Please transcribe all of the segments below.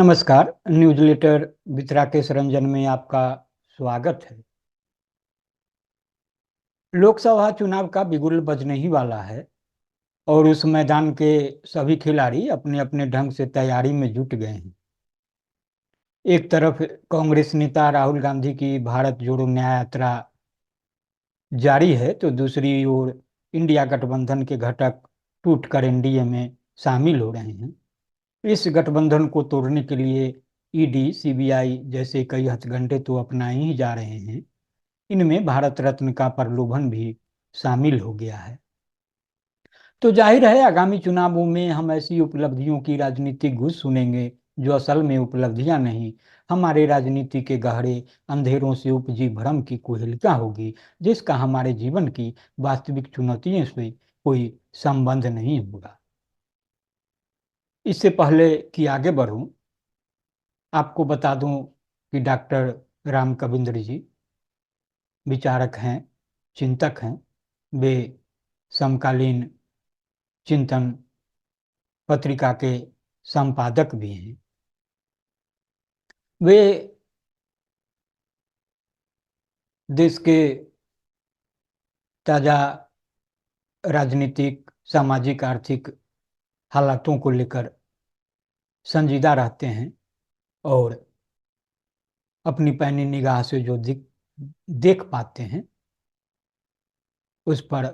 नमस्कार। Newsletter with Rakesh Ranjan में आपका स्वागत है। लोकसभा चुनाव का बिगुल बजने ही वाला है और उस मैदान के सभी खिलाड़ी अपने अपने ढंग से तैयारी में जुट गए हैं। एक तरफ कांग्रेस नेता राहुल गांधी की भारत जोड़ो न्याय यात्रा जारी है, तो दूसरी ओर इंडिया गठबंधन के घटक टूटकर एनडीए में शामिल हो रहे हैं। इस गठबंधन को तोड़ने के लिए ईडी, सीबीआई जैसे कई हथकंडे तो अपनाए ही जा रहे हैं। इनमें भारत रत्न का प्रलोभन भी शामिल हो गया है। तो जाहिर है आगामी चुनावों में हम ऐसी उपलब्धियों की राजनीतिक घुस सुनेंगे जो असल में उपलब्धियां नहीं, हमारे राजनीति के गहरे अंधेरों से उपजी भ्रम की कुहेलिका होगी, जिसका हमारे जीवन की वास्तविक चुनौतियों से कोई संबंध नहीं होगा। इससे पहले कि आगे बढ़ूं, आपको बता दूं कि डॉक्टर राम कविंद्र जी विचारक हैं, चिंतक हैं। वे समकालीन चिंतन पत्रिका के संपादक भी हैं। वे देश के ताजा राजनीतिक, सामाजिक, आर्थिक हालातों को लेकर संजीदा रहते हैं और अपनी पैनी निगाह से जो देख पाते हैं उस पर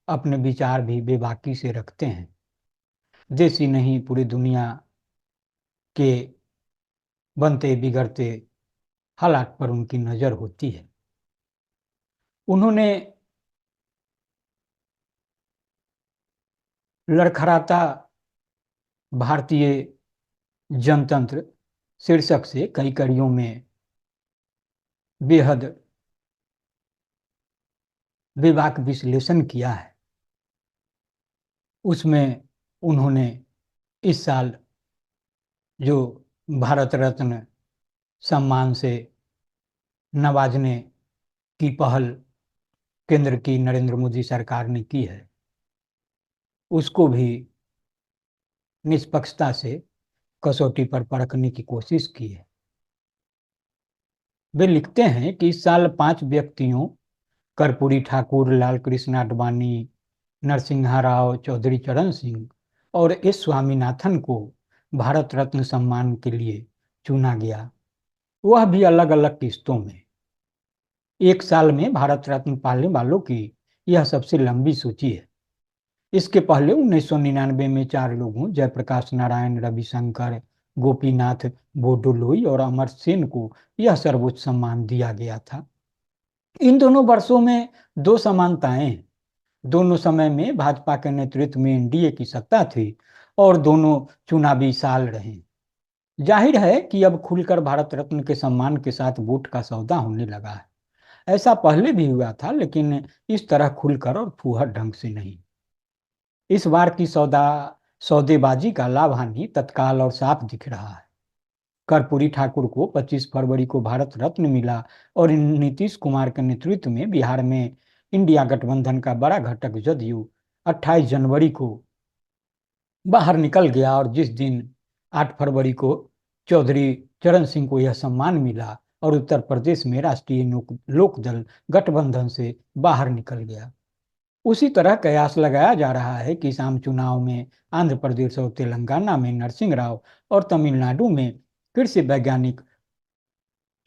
अपने विचार भी बेबाकी से रखते हैं। देश ही नहीं, पूरी दुनिया के बनते बिगड़ते हालात पर उनकी नज़र होती है। उन्होंने लड़खड़ाता भारतीय जनतंत्र शीर्षक से कई कड़ियों में बेहद बेबाक विश्लेषण किया है। उसमें उन्होंने इस साल जो भारत रत्न सम्मान से नवाजने की पहल केंद्र की नरेंद्र मोदी सरकार ने की है, उसको भी निष्पक्षता से कसौटी पर परखने की कोशिश की है। वे लिखते हैं कि इस साल 5 व्यक्तियों कर्पूरी ठाकुर, लाल कृष्ण आडवाणी, नरसिम्हा राव, चौधरी चरण सिंह और एस स्वामीनाथन को भारत रत्न सम्मान के लिए चुना गया, वह भी अलग अलग किस्तों में। एक साल में भारत रत्न पाने वालों की यह सबसे लंबी सूची है। इसके पहले 1999 में 4 लोगों जयप्रकाश नारायण, रविशंकर, गोपीनाथ बोरडोलोई और अमर सेन को यह सर्वोच्च सम्मान दिया गया था। इन दोनों वर्षों में 2 समानताएं हैं। दोनों समय में भाजपा के नेतृत्व में एनडीए की सत्ता थी और दोनों चुनावी साल रहे। जाहिर है कि अब खुलकर भारत रत्न के सम्मान के साथ वोट का सौदा होने लगा है। ऐसा पहले भी हुआ था, लेकिन इस तरह खुलकर और फूहड़ ढंग से नहीं। इस बार की सौदेबाजी का लाभ हानि तत्काल और साफ दिख रहा है। कर्पूरी ठाकुर को 25 फरवरी को भारत रत्न मिला और नीतीश कुमार के नेतृत्व में बिहार में इंडिया गठबंधन का बड़ा घटक जदयू 28 जनवरी को बाहर निकल गया और जिस दिन 8 फरवरी को चौधरी चरण सिंह को यह सम्मान मिला और उत्तर प्रदेश में राष्ट्रीय लोकदल गठबंधन से बाहर निकल गया। उसी तरह कयास लगाया जा रहा है कि इस आम चुनाव में आंध्र प्रदेश और तेलंगाना में नरसिंह राव और तमिलनाडु में कृषि वैज्ञानिक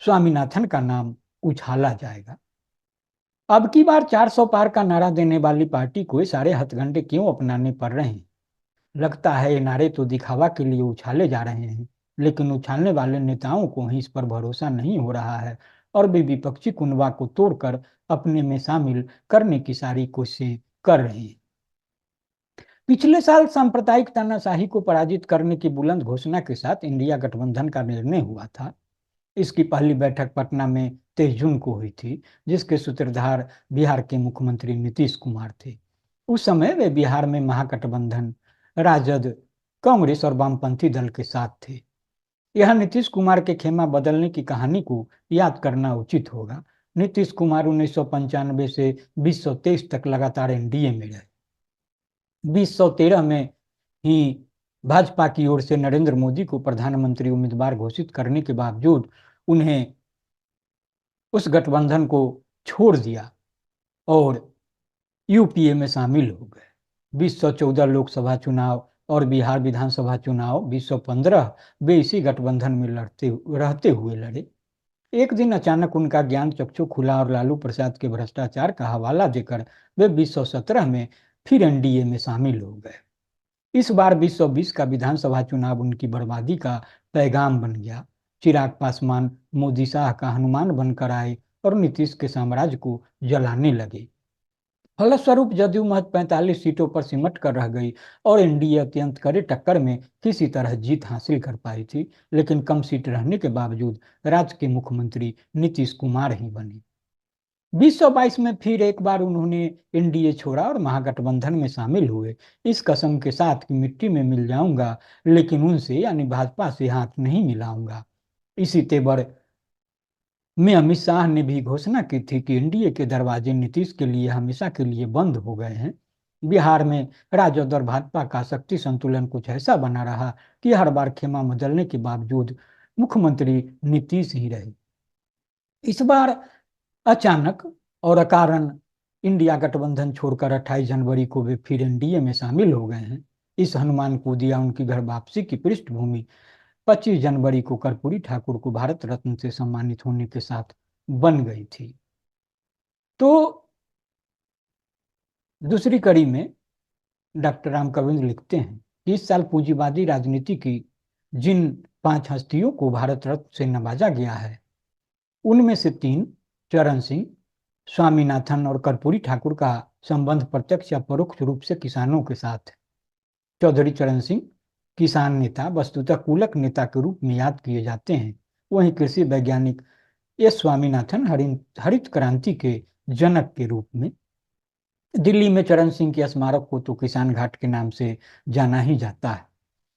स्वामीनाथन का नाम उछाला जाएगा। अब की बार 400 पार का नारा देने वाली पार्टी को सारे हथकंडे क्यों अपनाने पड़ रहे हैं? लगता है ये नारे तो दिखावा के लिए उछाले जा रहे हैं, लेकिन उछालने वाले नेताओं को ही इस पर भरोसा नहीं हो रहा है और वे विपक्षी कुनबा को तोड़कर अपने में शामिल करने की सारी कोशिशें कर रहे हैं। पिछले साल सांप्रदायिक तानाशाही को पराजित करने की बुलंद घोषणा के साथ इंडिया गठबंधन का निर्णय हुआ था। इसकी पहली बैठक पटना में 23 जून को हुई थी, जिसके सूत्रधार बिहार के मुख्यमंत्री नीतीश कुमार थे। उस समय वे बिहार में महागठबंधन राजद, कांग्रेस और वामपंथी दल के साथ थे। यह नीतीश कुमार के खेमा बदलने की कहानी को याद करना उचित होगा। नीतीश कुमार 1995 से 2023 तक लगातार एनडीए में रहे। 2013 में ही भाजपा की ओर से नरेंद्र मोदी को प्रधानमंत्री उम्मीदवार घोषित करने के बावजूद उन्हें उस गठबंधन को छोड़ दिया और यूपीए में शामिल हो गए। 2014 लोकसभा चुनाव और बिहार विधानसभा चुनाव 2015 वे इसी गठबंधन में लड़ते रहते हुए लड़े। एक दिन अचानक उनका ज्ञान चक्षु खुला और लालू प्रसाद के भ्रष्टाचार का हवाला देकर वे 2017 में फिर एनडीए में शामिल हो गए। इस बार 2020 का विधानसभा चुनाव उनकी बर्बादी का पैगाम बन गया। चिराग पासवान मोदी शाह का हनुमान बनकर आए और नीतीश के साम्राज्य को जलाने लगे। फलस्वरूप जदयू महज 45 सीटों पर सिमट कर रह गई और एनडीए अत्यंत कड़े टक्कर में किसी तरह जीत हासिल कर पाई थी, लेकिन कम सीट रहने के बावजूद राज्य के मुख्यमंत्री नीतीश कुमार ही बने। 2022 में फिर एक बार उन्होंने एनडीए छोड़ा और महागठबंधन में शामिल हुए, इस कसम के साथ कि मिट्टी में मिल जाऊंगा लेकिन उनसे यानी भाजपा से हाथ नहीं मिलाऊंगा। इसी तेवर में अमित शाह ने भी घोषणा की थी कि एनडीए के दरवाजे नीतीश के लिए हमेशा के लिए बंद हो गए हैं। बिहार में राजद और भाजपा का शक्ति संतुलन कुछ ऐसा बना रहा कि हर बार खेमा बदलने के बावजूद मुख्यमंत्री नीतीश ही रहे। इस बार अचानक और अकारण इंडिया गठबंधन छोड़कर 28 जनवरी को वे फिर एनडीए में शामिल हो गए हैं। इस हनुमान को दिया उनकी घर वापसी की पृष्ठभूमि 25 जनवरी को कर्पूरी ठाकुर को भारत रत्न से सम्मानित होने के साथ बन गई थी। तो दूसरी कड़ी में डॉक्टर राम कविंद्र लिखते हैं कि इस साल पूंजीवादी राजनीति की जिन 5 हस्तियों को भारत रत्न से नवाजा गया है उनमें से 3 चरण सिंह, स्वामीनाथन और कर्पूरी ठाकुर का संबंध प्रत्यक्ष या परोक्ष रूप से किसानों के साथ है। चौधरी चरण सिंह किसान नेता वस्तुतः कुलक नेता के रूप में याद किए जाते हैं। वहीं कृषि वैज्ञानिक एस स्वामीनाथन हरित क्रांति के जनक के रूप में। दिल्ली में चरण सिंह के स्मारक को तो किसान घाट के नाम से जाना ही जाता है।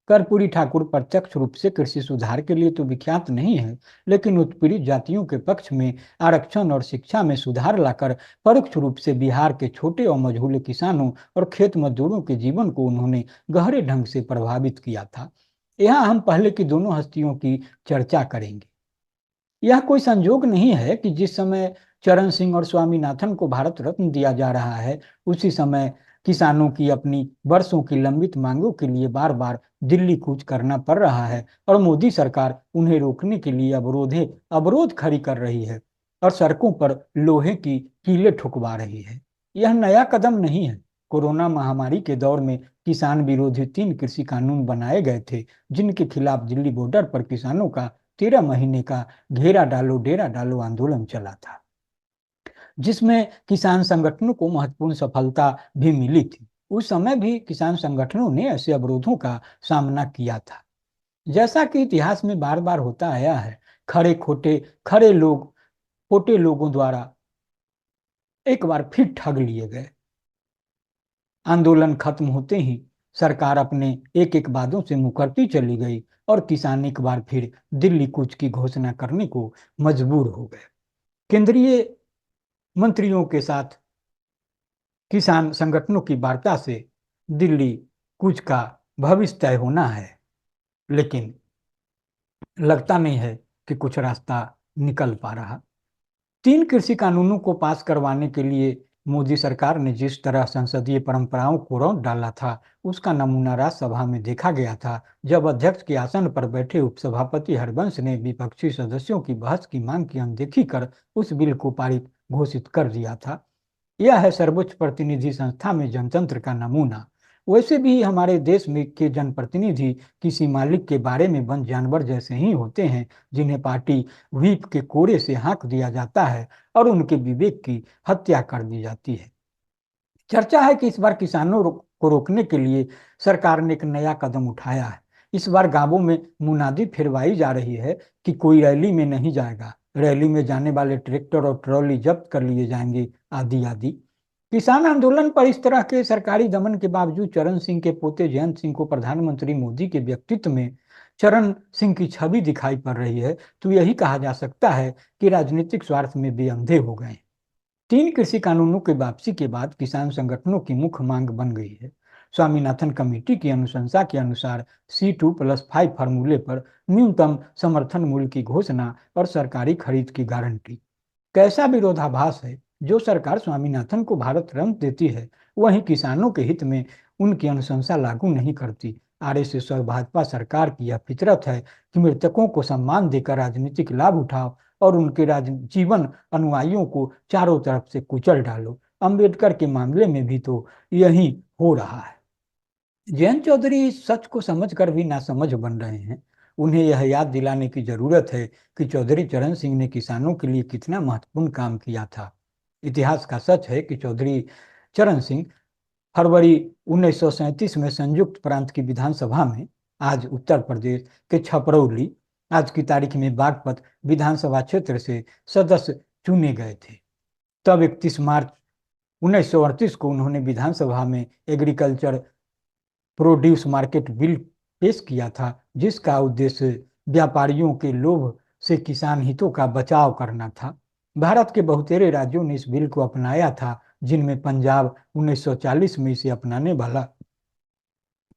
कर्पूरी ठाकुर प्रत्यक्ष रूप से कृषि सुधार के लिए तो विख्यात नहीं है, लेकिन उत्पीड़ित जातियों के पक्ष में आरक्षण और शिक्षा में सुधार लाकर परोक्ष रूप से बिहार के छोटे और मझोले किसानों और खेत मजदूरों के जीवन को उन्होंने गहरे ढंग से प्रभावित किया था। यहाँ हम पहले की दोनों हस्तियों की चर्चा करेंगे। यह कोई संजोग नहीं है कि जिस समय चरण सिंह और स्वामीनाथन को भारत रत्न दिया जा रहा है उसी समय किसानों की अपनी वर्षों की लंबित मांगों के लिए बार बार दिल्ली कूच करना पड़ रहा है और मोदी सरकार उन्हें रोकने के लिए अवरोध खड़ी कर रही है और सड़कों पर लोहे की कीलें ठुकवा रही है। यह नया कदम नहीं है। कोरोना महामारी के दौर में किसान विरोधी 3 कृषि कानून बनाए गए थे, जिनके खिलाफ दिल्ली बॉर्डर पर किसानों का 13 महीने का घेरा डालो डेरा डालो आंदोलन चला था, जिसमें किसान संगठनों को महत्वपूर्ण सफलता भी मिली थी। उस समय भी किसान संगठनों ने ऐसे अवरोधों का सामना किया था। जैसा कि इतिहास में बार बार होता आया है, खोटे लोगों द्वारा एक बार फिर ठग लिए गए। आंदोलन खत्म होते ही सरकार अपने एक एक वादों से मुकरती चली गई और किसान एक बार फिर दिल्ली कूच की घोषणा करने को मजबूर हो गए। केंद्रीय मंत्रियों के साथ किसान संगठनों की वार्ता से दिल्ली कूच का भविष्य तय होना है, लेकिन लगता नहीं है कि कुछ रास्ता निकल पा रहा। 3 कृषि कानूनों को पास करवाने के लिए मोदी सरकार ने जिस तरह संसदीय परंपराओं को रौंद डाला था उसका नमूना राज्यसभा में देखा गया था, जब अध्यक्ष के आसन पर बैठे उपसभापति हरिवंश ने विपक्षी सदस्यों की बहस की मांग की अनदेखी कर उस बिल को पारित घोषित कर दिया था। यह है सर्वोच्च प्रतिनिधि संस्था में जनतंत्र का नमूना। वैसे भी हमारे देश में के जनप्रतिनिधि किसी मालिक के बारे में वन जानवर जैसे ही होते हैं, जिन्हें पार्टी व्हीप के कोड़े से हाँक दिया जाता है और उनके विवेक की हत्या कर दी जाती है। चर्चा है कि इस बार किसानों को रोकने के लिए सरकार ने एक नया कदम उठाया है। इस बार गांवों में मुनादी फिरवाई जा रही है कि कोई रैली में नहीं जाएगा, रैली में जाने वाले ट्रैक्टर और ट्रॉली जब्त कर लिए जाएंगे, आदि आदि। किसान आंदोलन पर इस तरह के सरकारी दमन के बावजूद चरण सिंह के पोते जयंत सिंह को प्रधानमंत्री मोदी के व्यक्तित्व में चरण सिंह की छवि दिखाई पड़ रही है, तो यही कहा जा सकता है कि राजनीतिक स्वार्थ में वे अंधे हो गए। 3 कृषि कानूनों के वापसी के बाद किसान संगठनों की मुख्य मांग बन गई है स्वामीनाथन कमेटी की अनुशंसा के अनुसार C2+5 फार्मूले पर न्यूनतम समर्थन मूल्य की घोषणा और सरकारी खरीद की गारंटी। कैसा विरोधाभास है। जो सरकार स्वामीनाथन को भारत रत्न देती है वहीं किसानों के हित में उनकी अनुशंसा लागू नहीं करती। आरएसएस और भाजपा सरकार की यह फितरत है कि मृतकों को सम्मान देकर राजनीतिक लाभ उठाओ और उनके जीवन अनुयायियों को चारों तरफ से कुचल डालो। अंबेडकर के मामले में भी तो यही हो रहा है। जयंत चौधरी सच को समझकर भी नासमझ बन रहे हैं। उन्हें यह याद दिलाने की जरूरत है कि चौधरी चरण सिंह ने किसानों के लिए कितना महत्वपूर्ण काम किया था। इतिहास का सच है कि चौधरी चरण सिंह फरवरी 1937 में संयुक्त प्रांत की विधानसभा में, आज उत्तर प्रदेश के छपरौली, आज की तारीख में बागपत विधानसभा क्षेत्र से सदस्य चुने गए थे। तब 31 मार्च 1938 को उन्होंने विधानसभा में एग्रीकल्चर प्रोड्यूस मार्केट बिल पेश किया था, जिसका उद्देश्य व्यापारियों के लोभ से किसान हितों का बचाव करना था। भारत के बहुतेरे राज्यों ने इस बिल को अपनाया था, जिनमें पंजाब 1940 में इसे अपनाने वाला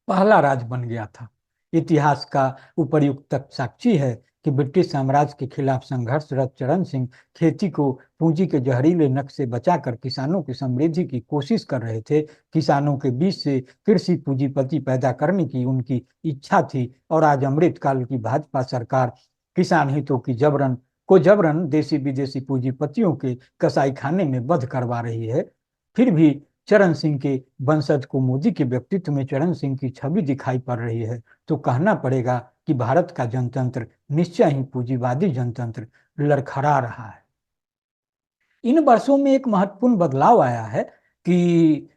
पहला राज्य बन गया था। इतिहास का उपर्युक्त साक्षी है कि ब्रिटिश साम्राज्य के खिलाफ संघर्षरत चरण सिंह खेती को पूंजी के जहरीले नक से बचाकर किसानों की समृद्धि की कोशिश कर रहे थे। किसानों के बीच से कृषि पूंजीपति पैदा करने की उनकी इच्छा थी और आज अमृतकाल की भाजपा सरकार किसान हितों की जबरन देसी विदेशी पूंजीपतियों के कसाईखाने में बंद करवा रही है। फिर भी चरण सिंह के वंशज को मोदी के व्यक्तित्व में चरण सिंह की छवि दिखाई पड़ रही है, तो कहना पड़ेगा कि भारत का जनतंत्र निश्चय ही पूंजीवादी जनतंत्र लड़खड़ा रहा है। इन वर्षों में एक महत्वपूर्ण बदलाव आया है कि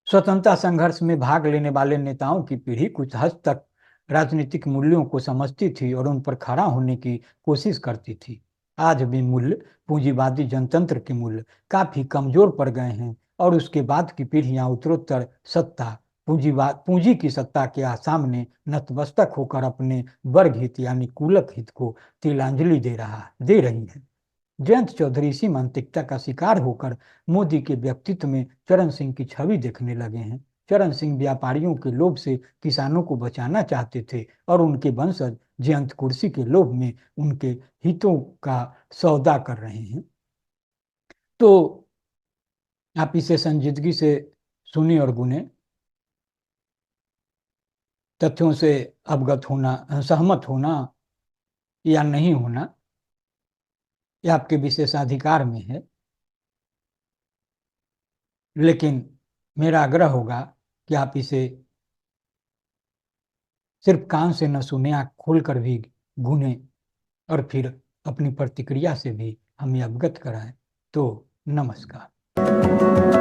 स्वतंत्रता संघर्ष में भाग लेने वाले नेताओं की पीढ़ी कुछ हद तक राजनीतिक मूल्यों को समझती थी और उन पर खड़ा होने की कोशिश करती थी। आज भी मूल्य, पूंजीवादी जनतंत्र के मूल्य काफी कमजोर पड़ गए हैं और उसके बाद की पीढ़ियां उत्तरोत्तर सत्ता, पूंजी की सत्ता के सामने नतमस्तक होकर अपने वर्ग हित यानी कुलक हित को तिलांजलि दे रही है। जयंत चौधरी इसी मानसिकता का शिकार होकर मोदी के व्यक्तित्व में चरण सिंह की छवि देखने लगे हैं। चरण सिंह व्यापारियों के लोभ से किसानों को बचाना चाहते थे और उनके वंशज जयंत कुर्सी के लोभ में उनके हितों का सौदा कर रहे हैं। तो आप इसे संजीदगी से सुने और गुने, तथ्यों से अवगत होना, सहमत होना या नहीं होना यह आपके विशेषाधिकार में है, लेकिन मेरा आग्रह होगा कि आप इसे सिर्फ कान से न सुने, आँख खोल कर भी गुने और फिर अपनी प्रतिक्रिया से भी हमें अवगत कराएं। तो नमस्कार।